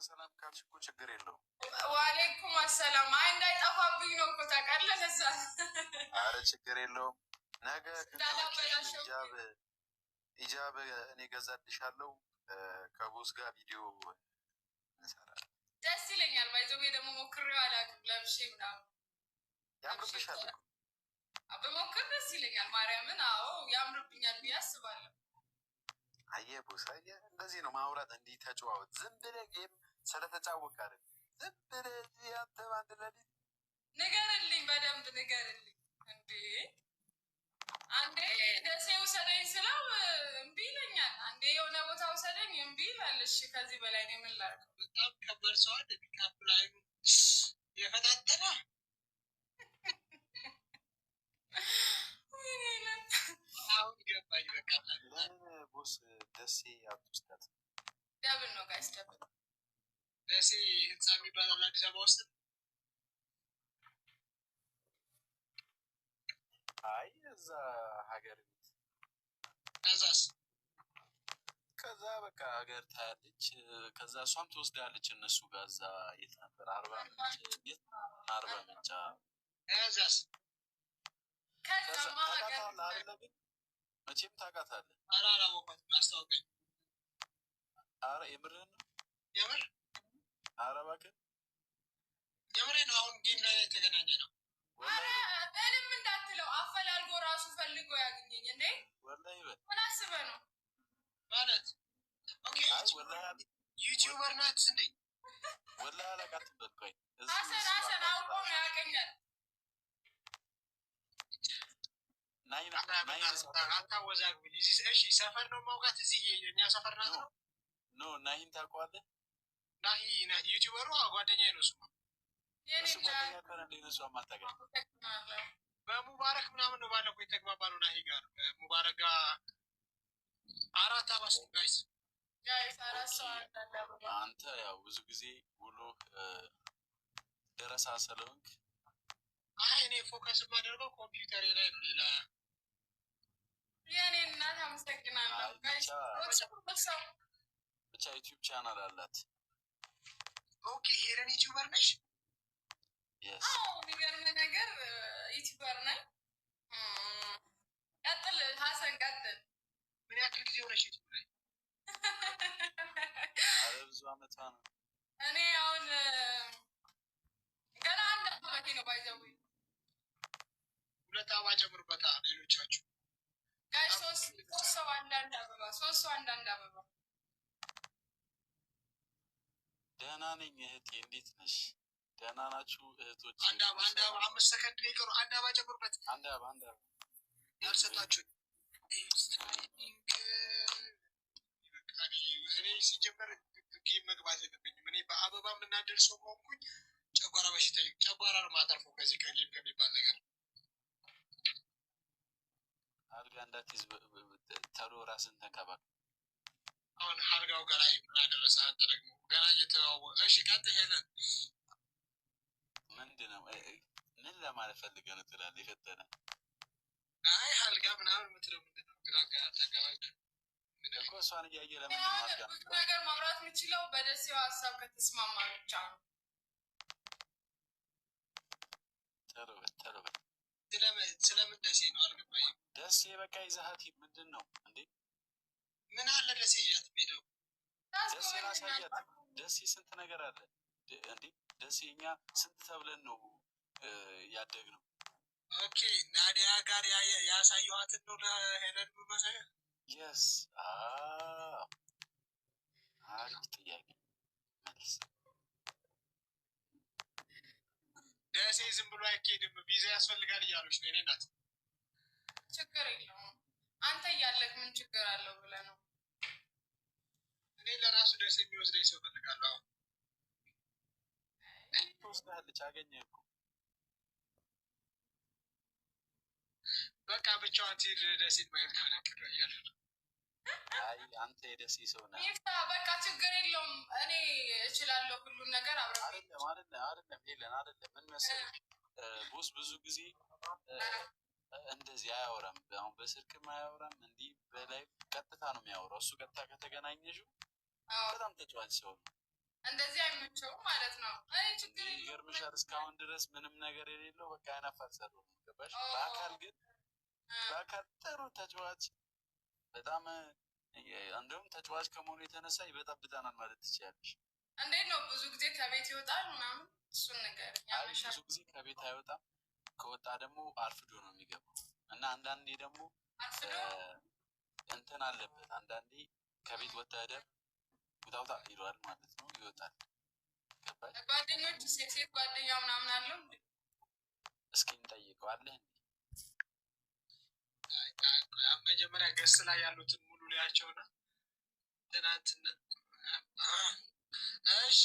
ሰላም ካልሽ እኮ ችግር የለውም። ወአለይኩም አሰላም። አይ እንዳይጠፋብኝ ነው እኮ ታውቃለህ። ለዛ አረ ችግር የለውም። ነገ ኢጃብ እኔ ገዛልሻለሁ። ከቦስ ጋር ቪዲዮ እንሰራለን። ደስ ይለኛል። ባይዞቤ ደግሞ ሞክሬው አላውቅም። ለብሼ ምናምን ያምርብሻል እኮ በሞክር ደስ ይለኛል። ማርያምን አዎ ያምርብኛል ብዬ አስባለሁ። አየህ ቦስ አየህ፣ እንደዚህ ነው ማውራት። እንዲህ ተጨዋወት። ዝም ብለህ ጌም ስለተጫወቅ አይደል? ዝም ብለህ አንተ ባንድ ለሊት ንገርልኝ፣ በደንብ ንገርልኝ። እንዴ አንዴ ደሴ ውሰደኝ ስለው እምቢ ይለኛል። አንዴ የሆነ ቦታ ውሰደኝ እምቢ ይላል። እሺ ከዚህ በላይ ነው ምን ላድርገው? በጣም ከበር ሰዋል። ፒካፕ ላይ የፈጣጠና አሁን ገባኝ። በቃ ለምን ቦስ ደሴ አትወስዳት? ደብል ነው ጋይስ፣ ደብል ደሴ ህንፃ የሚባላል አዲስ አበባ ውስጥ። አይ እዛ ሀገር ቤት ከዛ በቃ ሀገር ታያለች። ከዛ እሷም ትወስዳለች እነሱ ጋር። እዛ የት ነበር? አርባ ምንጭ ከዛስ ከዛማ ሀገር ግን መቼም ታውቃታለህ። አላወኳትም። አስታውቀኝ። አረ የምርህን ነው? የምር? አረ እባክህ የምሬ ነው። አሁን ጌም ላይ የተገናኘ ነው። ምንም እንዳትለው፣ አፈላልጎ ራሱ ፈልጎ ያገኘኝ። እንዴ ወላሂ በል ምን አስበህ ነው ማለት? ኦኬ ዩቲዩበር ናት እንዴ? ወላሂ አላውቃትም። በቃኝ ሀሰን አውቆ ነው ያገኛል። አታወዛግብኝ። እሺ ሰፈር ነው ማውቃት። እዚህ እኛ ሰፈር ናት ነው። ኖ ናሂን ታውቀዋለህ? ናሂ ዩቲዩበሩ ጓደኛዬ ነው። እሱማ እሱ ጓደኛ ከሆነ እንዴት ነው እሷን ማታውቀው? በሙባረክ ምናምን ነው ባለፈው የተግባባ ነው ናሂ ጋር። ሙባረክ ጋር 4 አባስ ጋይስ አንተ ያው ብዙ ጊዜ ውሎ ደረሳ ስለሆንክ አይ እኔ ፎከስ የማደርገው ኮምፒውተሬ ላይ ነው። ሌላ የኔ እናት አመሰግናለሁ። ብቻ ዩቲዩብ ቻናል አላት። ኦኬ ሄረን ዩቲዩበር ነሽ? አዎ የሚገርም ነገር ዩቲዩበር ነኝ። ቀጥል ሀሰን ቀጥል። ምን ያክል ጊዜ ሆነሽ ዩቲዩብ ላይ? አረ ብዙ አመቷ ነው። እኔ አሁን ገና 1 አመቴ ነው። ባይዘው 2 አበባ ጨምሩበታ። ሌሎቻችሁ ጋይ 3 ሰው አንዳንድ አበባ 3 ሰው አንዳንድ አበባ። ደህና ነኝ እህቴ፣ እንዴት ነሽ? ደህና ናችሁ እህቶች? አንድ አበባ 5 ሰከንድ ነው የቀሩ። 1 አበባ ጨምሩበት። አንድ አበባ ያልሰጣችሁ እኔ ሲጀመር ጌም መግባት የለብኝም። እኔ በአበባ የምናደር ሰው ከሆንኩኝ ጨጓራ በሽታ ጨጓራ ነው የማተርፈው ከዚህ ከጌም ከሚባል ነገር። አልጋ እንዳትይዝ ተሎ ራስን ተንከባከብ። አሁን አልጋው ጋር ላይ ምን አደረሰ? አንተ ደግሞ ገና እየተዋወቀ። እሺ ቀጥል ሄለን። ምንድን ነው ምን ለማለት ፈልገህ ነው ትላለህ? የፈተነ አይ አልጋ ምናምን የምትለው ምንድን ነው? ግራ ታጋባኝ እኮ እሷን እያየ ለምንድን ነው ብዙ ነገር ማውራት የምችለው በደሴው ሀሳብ ከተስማማ ብቻ ነው። ተሎ በል ስለምን ደሴ ነው አልገባኝም። ደሴ በቃ ይዘሀት ምንድን ነው እንዴ? ምን አለ ደሴ ይዣት ሄደው? ደሴ ራሳያት። ደሴ ስንት ነገር አለ እንዴ? ደሴ እኛ ስንት ተብለን ነው ያደግነው? ኦኬ ናዲያ ጋር ያሳየኋትን ነው ለሄለን መሰለህ? የስ አሪፍ ጥያቄ መልስ። ደሴ ዝም ብሎ አይኬድም፣ ቪዛ ያስፈልጋል እያሉች ነው። እኔ ናት ችግር የለውም አንተ እያለህ ምን ችግር አለው ብለህ ነው። እኔ ለራሱ ደሴ የሚወስደኝ ሰው እፈልጋለሁ። ትወስዳለች። አገኘህ እኮ በቃ ብቻዋን ትሄድ። ደሴን ማየት ካላቀረ እያለ ነው። አይ አንተ የደሴ ሰው ነህ። ይፍታ በቃ ችግር የለውም። እኔ እችላለሁ ሁሉን ነገር አብረን። አይደለም ሄለን አይደለም። ምን መሰለህ ቦስ ብዙ ጊዜ እንደዚህ አያወራም። አሁን በስልክም አያወራም። እንዲህ በላይ ቀጥታ ነው የሚያወራው። እሱ ቀጥታ ከተገናኘሽው በጣም ተጫዋች ሰው ነው። እንደዚህ አይመቸውም ማለት ነው። አይ ችግር ይገርምሻል እስካሁን ድረስ ምንም ነገር የሌለው በቃ ያናፋል ሰሩ ገባሽ። በአካል ግን በአካል ጥሩ ተጫዋች በጣም እንደውም ተጫዋች ከመሆኑ የተነሳ ይበጣብጣናል ማለት ትችያለሽ። እንዴት ነው ብዙ ጊዜ ከቤት ይወጣል ምናምን? እሱን ነገር ብዙ ጊዜ ከቤት አይወጣም። ከወጣ ደግሞ አርፍዶ ነው የሚገባው እና አንዳንዴ ደግሞ እንትን አለበት። አንዳንዴ ከቤት ወጣ ሄደር ውጣውጣ ይለዋል ማለት ነው። ይወጣል። ገባሽ? ጓደኞች ሴት ጓደኛ ምናምን አለው እንዴ? እስኪ እንጠይቀዋለን። መጀመሪያ ገስ ላይ ያሉትን ሙሉ ሊያቸውና ትናንትና እሺ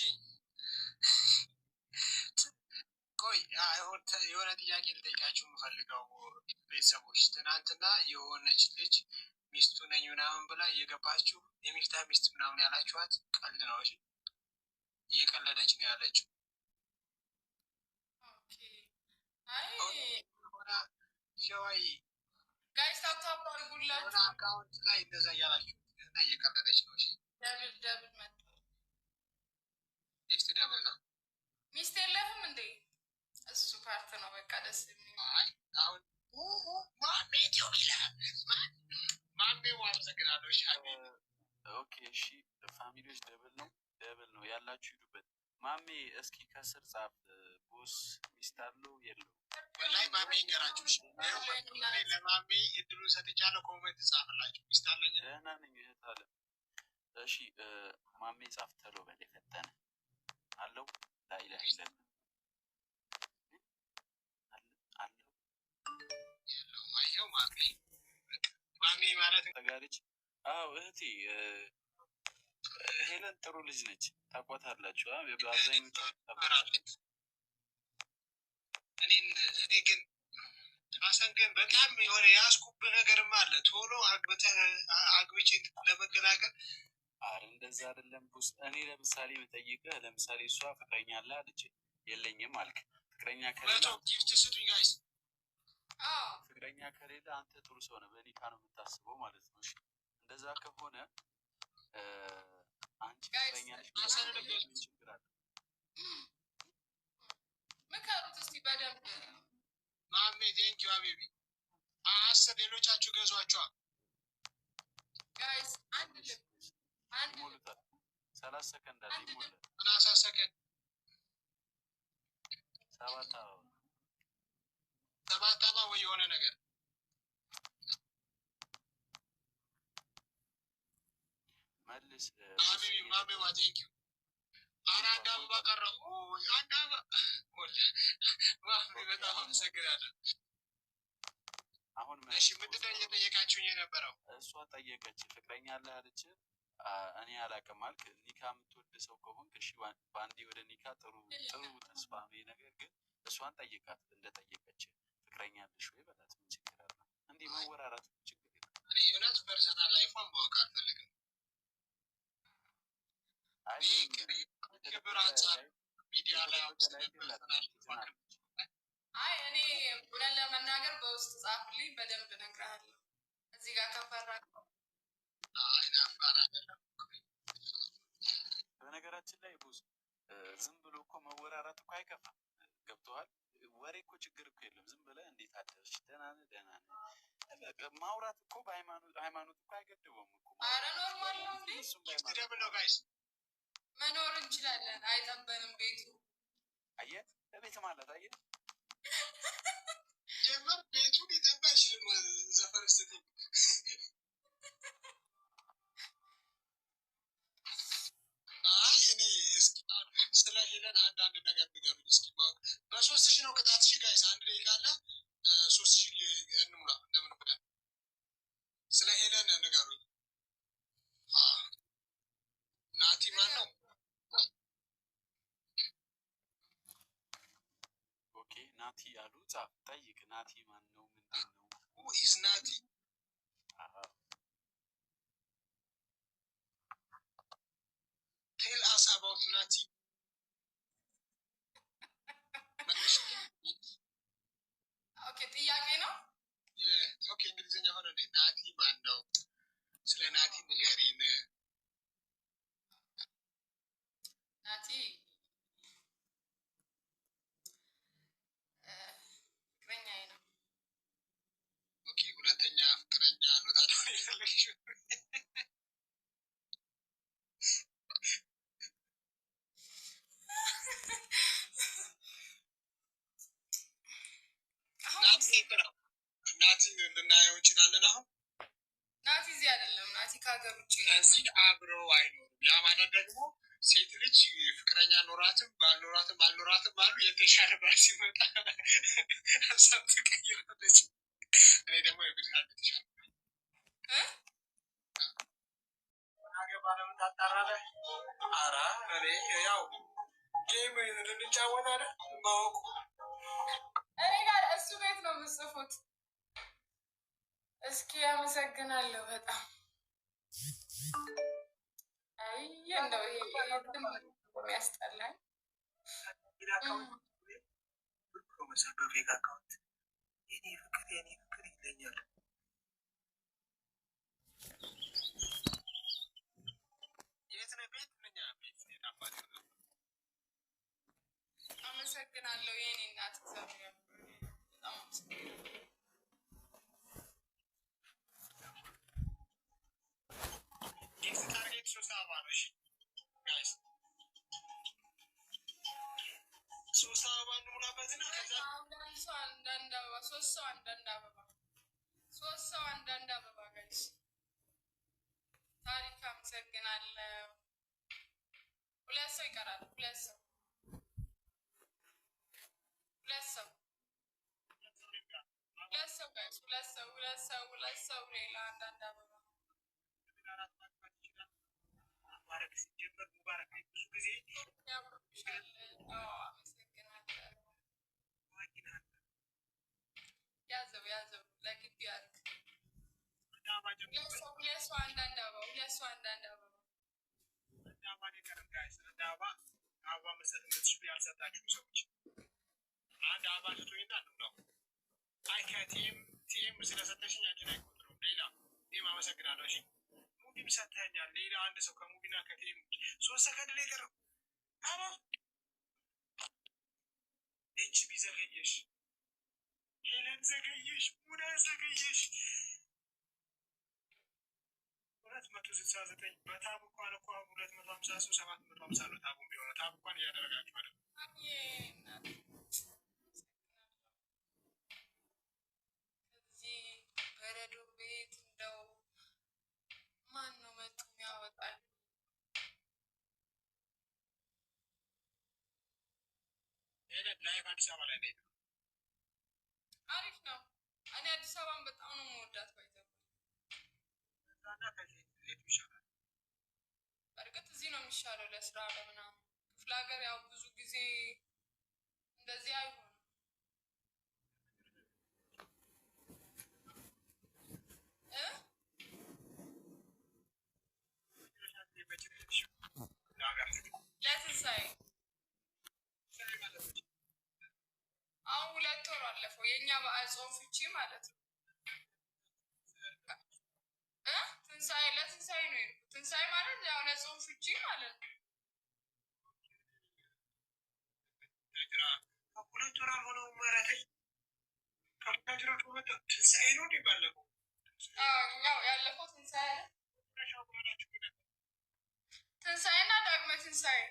ቆይ የሆነ ጥያቄ ልጠይቃችሁ የምፈልገው ቤተሰቦች፣ ትናንትና የሆነች ልጅ ሚስቱ ነኝ ምናምን ብላ እየገባችሁ የሚፍታ ሚስት ምናምን ያላችኋት ቀልድ ነው። እሺ እየቀለደች ነው ያለችው። ሸዋይ ጋይስ ታፕታፕ አድርጉላት። አካውንት ላይ እንደዛ እያላችሁ እና እየቀለደች ነው። እሺ ደብል መጣ። ሚስት ደብል ነው። ሚስት የለህም እንዴ? እሱ ፓርት ነው በቃ ደስ የሚል። አይ አሁን ማሜ ዲዮብ ይላል ማሜ አመሰግናለሁ። እሺ ኦኬ እሺ ፋሚሊዎች ደብል ነው ያላችሁ ሂዱበት። ማሜ እስኪ ከስር ጻፍ። ቦስ ሚስት አለው የለው? ወላሂ ማሜ ይንገራችሁ። እሺ ለማሜ እድሉን ሰጥቻለሁ። ኮሜንት ጻፍላችሁ። ሚስት አለኝ። ደህና ነኝ እህት አለ። እሺ ማሜ ጻፍ ተሎ በል የፈጠነ አለው ላይላ ይላል አለው ማሜ ማለት ተጋሪች። አዎ እህቴ ሄለን ጥሩ ልጅ ነች፣ ታቋታላችሁ። በአብዛኞቹ እኔ ግን ሀሰን ግን በጣም የሆነ ያስኩብህ ነገርም አለ። ቶሎ አግብቼ ለመገላገል አረ እንደዛ አይደለም ቡስ። እኔ ለምሳሌ ብጠይቅህ ለምሳሌ እሷ ፍቅረኛ አለ አለች፣ የለኝም አልክ። ፍቅረኛ ከሌለ ጊፍት ስጡኝ ጋይስ። ፍቅረኛ ከሌለ አንተ ጥሩ ሰው ነህ፣ በኒካ ነው የምታስበው ማለት ነው። እሺ እንደዛ ከሆነ አንቺ ፍቅረኛ ነሽ ችግር አለ? ምከሩት እስቲ በደንብ ማሜ። ቴንኪው ሀቢቢ። 10 ሌሎቻችሁ ገዟቸዋ ጋይስ። አንድ ይሞሉታል። 30 ሰከንድ አለ ይሞላል። 30 ሰከንድ 7 አበባ ወይ የሆነ ነገር መልስ ሀቢቢ። ማሜዋ ቴንኪው። ኧረ አንድ አበባ ቀረ። አንድ አበባ ማሜ በጣም አመሰግናለሁ። አሁን እሺ ምንድን ነው እየጠየቃችሁኝ የነበረው? እሷ ጠየቀች ፍቅረኛ አለህ አለች። እኔ አላውቅም አልክ። ኒካ የምትወድ ሰው ከሆንክ እሺ በአንዴ ወደ ኒካ ጥሩ ተስፋ ነው። ነገር ግን እሷን ጠይቃት እንደጠየቀች ፍቅረኛ አለሽ ወይ በላት። ምን ችግር አለ? እንዲህ መወራራት ችግር የለም። እኔ የእውነት ፐርሰናል ላይፏን ማወቅ አልፈልግም። ክብር አንጻር ሚዲያ ላይ አይ እኔ ብለን ለመናገር በውስጥ ጻፍልኝ፣ በደንብ እነግርሃለሁ። እዚህ ጋር ከፈራ በነገራችን ላይ ብዙ ዝም ብሎ እኮ መወራራት እኮ አይከፋም። ገብቶሃል? ወሬ እኮ ችግር እኮ የለም። ዝም ብለህ እንዴት አደርሽ፣ ደህና ነህ፣ ደህና ነህ ማውራት እኮ በሃይማኖት እኮ አይገድበውም እኮ። ኧረ ኖርማል ነው እንዴ? ደብል ነው ጋይስ። መኖር እንችላለን፣ አይጠበንም ቤቱ። አየህ ቤት ማለት አየህ ጀመር ቤቱ ሊጠባ አይችልም። ዘፈር ስትል አይ እኔ እስኪ ስለ ሄለን አንዳንድ ነገር ንገሩኝ እስኪ። በ3000 ነው ቅጣት። እሺ ጋይስ አንድ ላይ ካለ 3000 እንሙላ እንደምን ብለን ስለ ሄለን ንገሩኝ። ናቲ ማን ነው? ኦኬ ናቲ አሉ ጻፍ ጠይቅ። ናቲ ማን ነው? ምንድን ነው? who is ናቲ? tell us about ናቲ። ኦኬ ጥያቄ ነው። ኦኬ እንግሊዝኛ ሆነ እንዴ? ናቲ ማን ነው? ስለ ናቲ ንገሪን። ናቲ ናቲን እንድናየው እንችላለን። አሁን ናቲ እዚህ አይደለም፣ ናቲ ከሀገር ውጭ እዚህ አብረው አይኖሩም። ያ ማለት ደግሞ ሴት ልጅ ፍቅረኛ ኖራትም አልኖራትም አሉ የተሻለ ባል ሲመጣ ሀሳብ ትቀይራለች። እኔ ደግሞ የግዛት የተሻለ አገባ ለምን ታጣራለህ? ኧረ እኔ ያው ጌም ልንጫወታለን ማወቁ እኔ ጋር እሱ ቤት ነው የምጽፉት። እስኪ አመሰግናለሁ በጣም አይ እንደው ይሄ የሚያስጠላኝ በፌክ አካውንት የኔ ፍቅር ይለኛል። የት ነህ? ቤት ነኝ። ቤት አባቴ ነው። አመሰግናለሁ የኔ እናት እግዚአብሔር በጣም አመሰግናለሁ። ጊፍት ታርጌት 3 አበባ ነው። እሺ ጋይስ 3 አበባ እንሙላበትና ከዛ አንዳንድ አበባ 3 ሰው አንዳንድ አበባ 3 ሰው አንዳንድ አበባ ጋይስ ታሪክ አመሰግናለሁ። 2 ሰው ይቀራል። 2 ሰው ጋይስ 2 ሰው ሌላ አንዳንድ አበባ ማረግ ሲጀመር ሙባረክ ብዙ ጊዜ ያዘው ለግቢ ያርግ። 2 ሰው አንዳንድ አበባ 2 ሰው አንዳንድ አበባ አበባ መስጠት የምትችሉ ያልሰጣችሁ ሰዎች አንድ አበባ ስቶኝና ነው። አይ ከቲኤም ስለሰጠሽኝ አንቺን አይቆጥረውም። ሌላ ቲኤም አመሰግናለሁ። እሺ ሙቪም ሰጥተኛል። ሌላ አንድ ሰው ከሙቪና ከቲኤም 3 ሰከንድ ላይ ቀረው። እች ቢዘገየሽ ሄለን ዘገየሽ፣ ሙና ዘገየሽ። 269 በታብ እንኳን እኮ 250 ሰው 750 ነው። ታቡ ቢሆነ ታብ እንኳን እያደረጋችሁ አይደል? እዚህ በረዶ ቤት እንደው ማን ነው መጡ የሚያወጣል? ሄለን ላይፍ አዲስ አበባ ላይ ነው። አሪፍ ነው። እኔ አዲስ አበባን በጣም ነው የምወዳት። ባይዘው ይሻላል። በእርግጥ እዚህ ነው የሚሻለው ለስራ ለምናምን። ክፍለ ሀገር ያው ብዙ ጊዜ እንደዚህ አይሆንም። ለትንሳኤ አሁን 2 ወር አለፈው። የእኛ በዓል ጾም ፍቺ ማለት ነው። ትንሳኤ ለትንሳኤ ነው የሄድኩት። ትንሳኤ ማለት ያው ለጾም ፍቺ ማለት ነው። 2 ወር አልሆነውም። ማራተኝ ከቡታጅራ ከመጣ ትንሳኤ ነው ባለፈው። ያው ያለፈው ትንሳኤ ትንሳኤና ዳግመ ትንሳኤ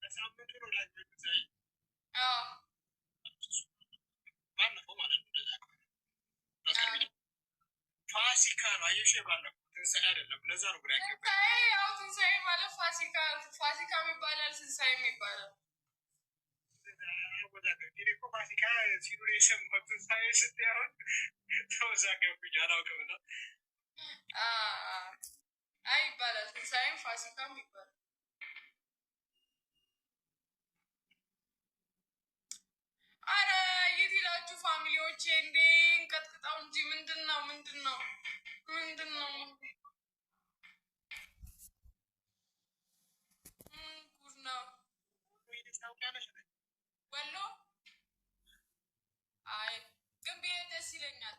ሳምንቱ ነው ላይ ትንሳኤ ባለፈው ማለት ነው። ፋሲካ ነው አየሽ፣ ባለፈው ትንሳኤ አይደለም። ለዛ ነው ግራ ያገባኝ። ትንሳኤ ያው ትንሳኤ ማለት ፋሲካ ይባላል፣ ትንሳኤ ይባላል። ፋሲካ ሲሉ የሰማሁት ትንሳኤ ስትሆን ተወዛገብኝ፣ አላውቅም ነው። አይ ይባላል፣ ትንሳኤም ፋሲካም ይባላል። አረ የት ሄዳችሁ ፋሚሊዎቼ? እንዴ እንቀጥቅጣው እንጂ ምንድን ነው? ጉድ ነው ወሎ። አይ ግን ብሄድ ደስ ይለኛል።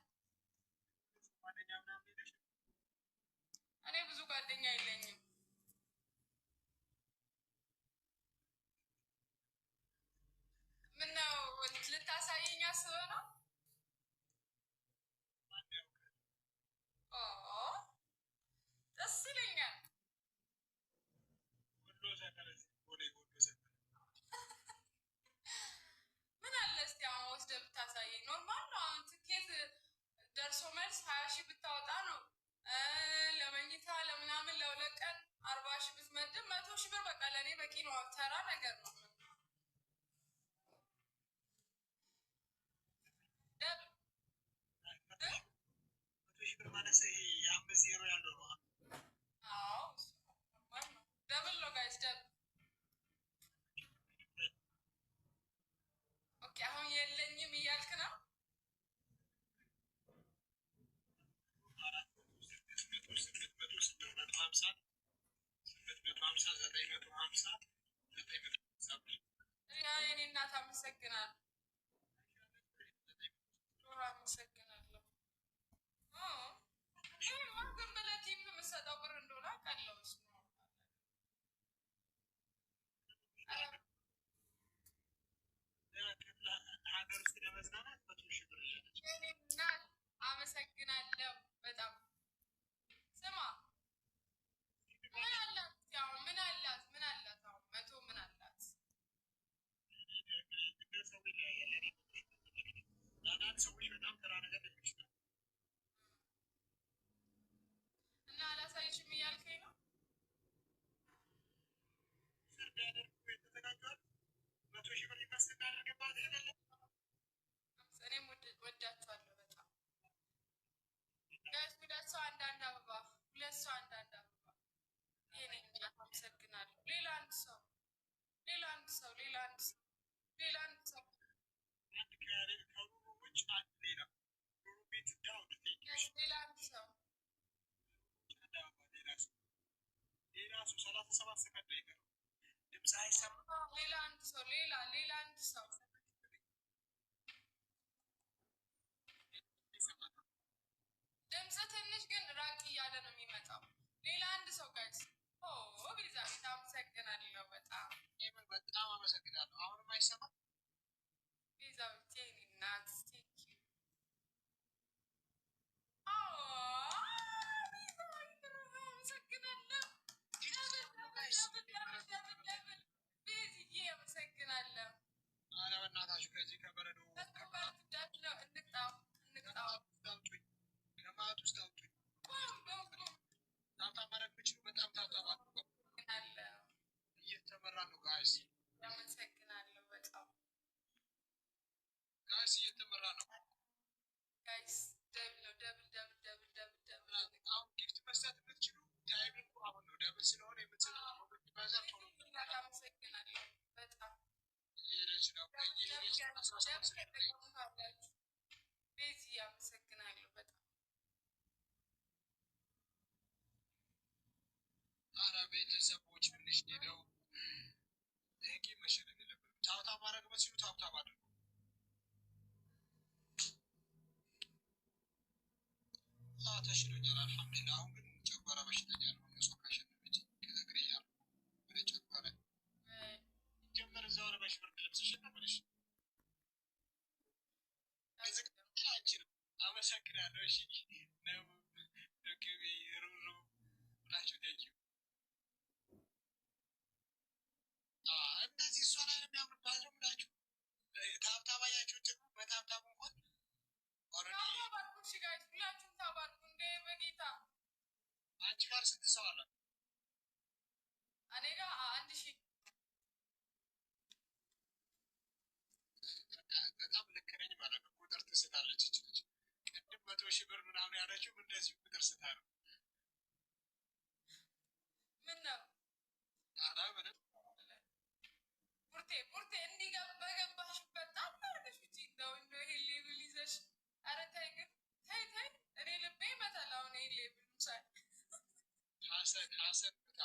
እኔ ብዙ ጓደኛ የለኝም። ምነው ልታሳየኝ አስበህ ነው? ብታወጣ ነው ለመኝታ ለምናምን ለሁለት ቀን 40 ሺህ ብትመድብ 100 ሺህ ብር በቃ ለእኔ በቂ ነው። ተራ ነገር ነው። ደብል ነው ጋይስ ደብል። ኦኬ አሁን የለኝም እያልክ ነው? የእኔ እናት አመሰግናለሁ። አመሰግናለሁ። ግን ብለህ ቲፕ የምትሰጠው ብር እንደሆነ አውቃለሁ። እናት አመሰግናለሁ በጣም። ስማ ምን አላት? ያው ምን አላት? ምን አላት? አሁን 100 ምን አላት? እና አላሳይሽም እያልከኝ ነው? እኔም ወዳችኋለሁ በጣም ጋይስ። ሁለት ሰው አንዳንድ አበባ፣ ሁለት ሰው አንዳንድ አበባ። የእኔ እናት አመሰግናለሁ። ሌላ አንድ ሰው፣ ሌላ አንድ ሰው፣ ሌላ አንድ ሰው፣ ሌላ አንድ ሰው ሌላ አንድ ሰው ሌላ አንድ ሰው ሌላ አንድ ሰው ድምፅ ትንሽ ግን ራቅ እያለ ነው የሚመጣው። ሌላ አንድ ሰው ጋይስ። ቤዛዊት አመሰግናለሁ በጣም በጣም አመሰግናለሁ። አሁንም አይሰማም? ቤዛዊት የእኔ እናት በእናታችሁ ከዚህ ከበረዶ ከማት ውስጥ አውጡኝ። ታብታብ ማድረግ ብችሉ በጣም ታብታብ እየተመራ ነው ጋይስ። አመሰግናለሁ በጣም ጋይስ፣ እየተመራ ነው ጋይስ። ደብል ነው ደብል ደብል ደብል ደብል ደብል። አሁን ጊፍት መስጠት የምትችሉ ታይሚንጉ አሁን ነው። ደብል ስለሆነ የምትሰጠው ባዛር ቶሎ አመሰግናለሁ በጣም ይሄች ነው ቤዚ አመሰግናለሁ በጣም። ኧረ ቤተሰቦች ትንሽ ሄደው ህግ መሸነፍ የለብንም። ታብታብ ማድረግ መስሉ ታብታብ አድርጉ። ተሽሎኛል አልሐምዱሊላህ። አሁን ግን ጨጓራ በሽተኛ ነው። እነሱ ካሸነፈች ከእግሬ ያሉ ወደ ጨጓራ ጀመር እዛው ለበሽ ብርድ ልብስ ሸነበለሽ አመሰግናለሁ። እሺ ነው ደግቢ ሩሩ ብላችሁ ቴንኪው። እነዚህ እሷ ላይ የሚያምርባቸው ብላችሁ ታብታብ አያችሁ ጭሩ በታብታብ እንኳን ታባርኩ። እሺ ጋይስ ሁላችሁም ታባርኩ። እንደ በጌታ አንቺ ጋር ስንት ሰው አለ? እኔ ጋር 1000። በጣም ልክ ነኝ ማለት ነው። ቁጥር ትስታለች እች ልጅ። ቅድም 100 ሺህ ብር ምናምን ያለችው እንደዚህ ቁጥር ስታ ነው። ምን ነው ኧረ ምንም ቡርቴ እንዲገባ በገባሽበት አታርገሽ ውጪ። እንደው ይሄ ሌብል ይዘሽ ኧረ ተይ ግን ተይ። እኔ ልቤ ይመታል አሁን ይሄ ሌብል ሳይ። ሀሰን ብታ